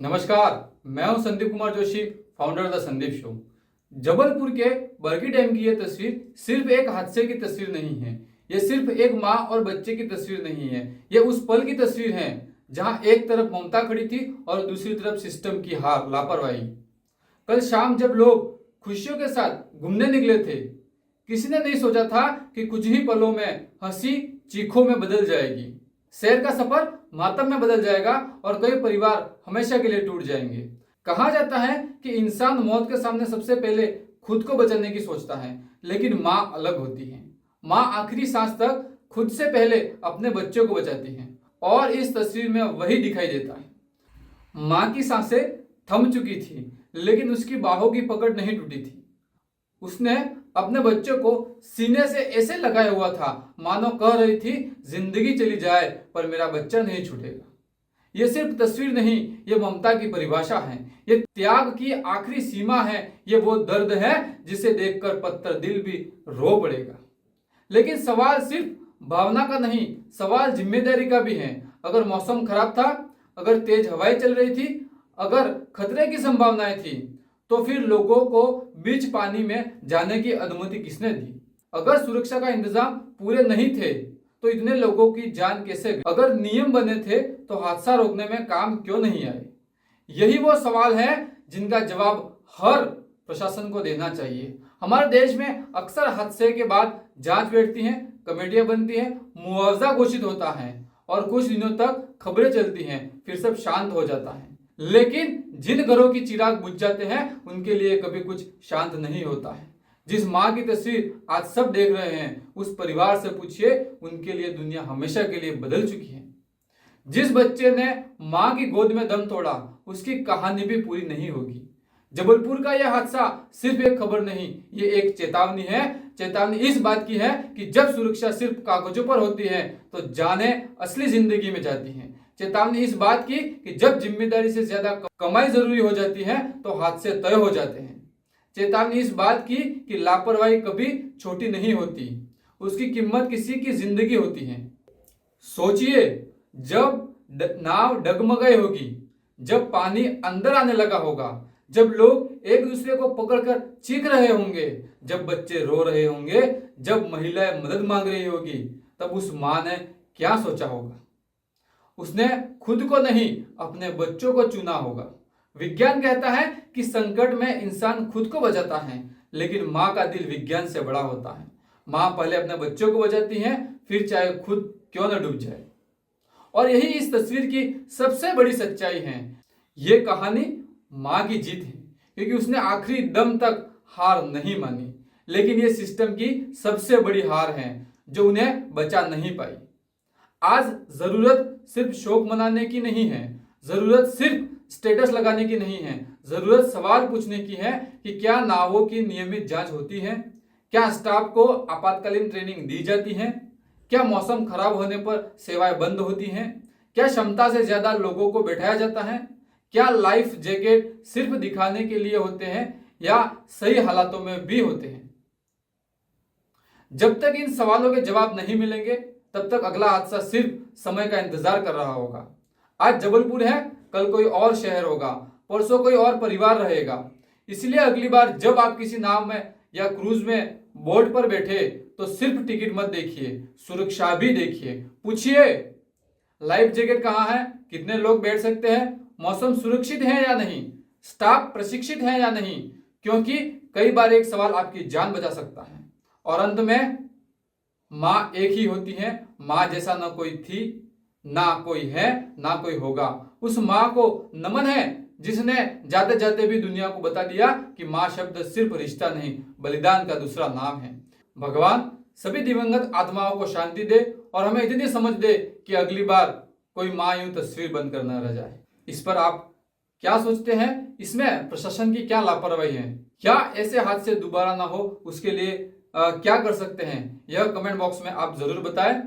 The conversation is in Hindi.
नमस्कार, मैं हूं Sandeep Kumar Joshi, founder the Sandeep show. Jabalpur के बरगी डैम की यह तस्वीर सिर्फ एक हादसे की तस्वीर नहीं है। यह सिर्फ एक माँ और बच्चे की तस्वीर नहीं है। यह उस पल की तस्वीर है जहां एक तरफ ममता खड़ी थी और दूसरी तरफ सिस्टम की हार, लापरवाही। कल शाम जब लोग खुशियों के साथ घूमने निकले थे, किसी ने नहीं सोचा था कि कुछ ही पलों में हंसी चीखों में बदल जाएगी। शहर का सफर मातम में बदल जाएगा और कई परिवार हमेशा के लिए टूट जाएंगे। कहा जाता है कि इंसान मौत के सामने सबसे पहले खुद को बचाने की सोचता है, लेकिन माँ अलग होती है। माँ आखिरी सांस तक खुद से पहले अपने बच्चों को बचाती है और इस तस्वीर में वही दिखाई देता है। माँ की सांसें थम चुकी थी, लेकिन उसकी बाहों की पकड़ नहीं टूटी थी। उसने अपने बच्चों को सीने से ऐसे लगाया हुआ था मानो कह रही थी, जिंदगी चली जाए पर मेरा बच्चा नहीं छूटेगा। यह सिर्फ तस्वीर नहीं, यह ममता की परिभाषा है। यह त्याग की आखिरी सीमा है। यह वो दर्द है जिसे देखकर पत्थर दिल भी रो पड़ेगा। लेकिन सवाल सिर्फ भावना का नहीं, सवाल जिम्मेदारी का भी है। अगर मौसम खराब था, अगर तेज हवाएं चल रही थी, अगर खतरे की संभावनाएं थी, तो फिर लोगों को बीच पानी में जाने की अनुमति किसने दी? अगर सुरक्षा का इंतजाम पूरे नहीं थे तो इतने लोगों की जान कैसे गई? अगर नियम बने थे तो हादसा रोकने में काम क्यों नहीं आए? यही वो सवाल है जिनका जवाब हर प्रशासन को देना चाहिए। हमारे देश में अक्सर हादसे के बाद जांच बैठती है, कमेटियां बनती हैं, मुआवजा घोषित होता है और कुछ दिनों तक खबरें चलती हैं, फिर सब शांत हो जाता है। लेकिन जिन घरों की चिराग बुझ जाते हैं उनके लिए कभी कुछ शांत नहीं होता है। जिस माँ की तस्वीर आज सब देख रहे हैं, उस परिवार से पूछिए, उनके लिए दुनिया हमेशा के लिए बदल चुकी है। जिस बच्चे ने माँ की गोद में दम तोड़ा, उसकी कहानी भी पूरी नहीं होगी। जबलपुर का यह हादसा सिर्फ एक खबर नहीं, ये एक चेतावनी है। चेतावनी इस बात की है कि जब सुरक्षा सिर्फ कागजों पर होती है तो जानें असली जिंदगी में जाती हैं। चेतावनी इस बात की कि जब जिम्मेदारी से ज्यादा कमाई जरूरी हो जाती है तो हादसे तय हो जाते हैं। चेतावनी इस बात की कि लापरवाही कभी छोटी नहीं होती, उसकी कीमत किसी की जिंदगी होती है। सोचिए, जब नाव डगमगाई होगी, जब पानी अंदर आने लगा होगा, जब लोग एक दूसरे को पकड़कर चीख रहे होंगे, जब बच्चे रो रहे होंगे, जब महिलाएं मदद मांग रही होगी, तब उस मां ने क्या सोचा होगा? उसने खुद को नहीं, अपने बच्चों को चुना होगा। विज्ञान कहता है कि संकट में इंसान खुद को बचाता है, लेकिन माँ का दिल विज्ञान से बड़ा होता है। माँ पहले अपने बच्चों को बचाती है, फिर चाहे खुद क्यों न डूब जाए। और यही इस तस्वीर की सबसे बड़ी सच्चाई है। ये कहानी माँ की जीत है, क्योंकि उसने आखिरी दम तक हार नहीं मानी। लेकिन ये सिस्टम की सबसे बड़ी हार है जो उन्हें बचा नहीं पाई। आज जरूरत सिर्फ शोक मनाने की नहीं है, जरूरत सिर्फ स्टेटस लगाने की नहीं है। जरूरत सवाल पूछने की है कि क्या नावों की नियमित जांच होती है? क्या स्टाफ को आपातकालीन ट्रेनिंग दी जाती है? क्या मौसम खराब होने पर सेवाएं बंद होती हैं? क्या क्षमता से ज्यादा लोगों को बैठाया जाता है? क्या लाइफ जैकेट सिर्फ दिखाने के लिए होते हैं या सही हालातों में भी होते हैं? जब तक इन सवालों के जवाब नहीं मिलेंगे, तब तक अगला हादसा सिर्फ समय का इंतजार कर रहा होगा। आज जबलपुर है, कल कोई और शहर होगा, परसों कोई और परिवार रहेगा। इसलिए अगली बार जब आप किसी नाव में या क्रूज में बोट पर बैठे तो सिर्फ टिकट मत देखिए, सुरक्षा भी देखिए। पूछिए, लाइफ जैकेट कहाँ है? कितने लोग बैठ सकते हैं? मौसम सुरक्षित है या नहीं? स्टाफ प्रशिक्षित है या नहीं? क्योंकि कई बार एक सवाल आपकी जान बचा सकता है। और अंत में, माँ एक ही होती है। माँ जैसा ना कोई थी, ना कोई है, ना कोई होगा। उस माँ को नमन है जिसने जाते जाते भी दुनिया को बता दिया कि माँ शब्द सिर्फ रिश्ता नहीं, बलिदान का दूसरा नाम है। भगवान सभी दिवंगत आत्माओं को शांति दे और हमें इतनी समझ दे कि अगली बार कोई माँ यूं तस्वीर बंद कर न रह जाए। इस पर आप क्या सोचते हैं? इसमें प्रशासन की क्या लापरवाही है? क्या ऐसे हादसे दोबारा ना हो, उसके लिए क्या कर सकते हैं? यह कमेंट बॉक्स में आप जरूर बताएं।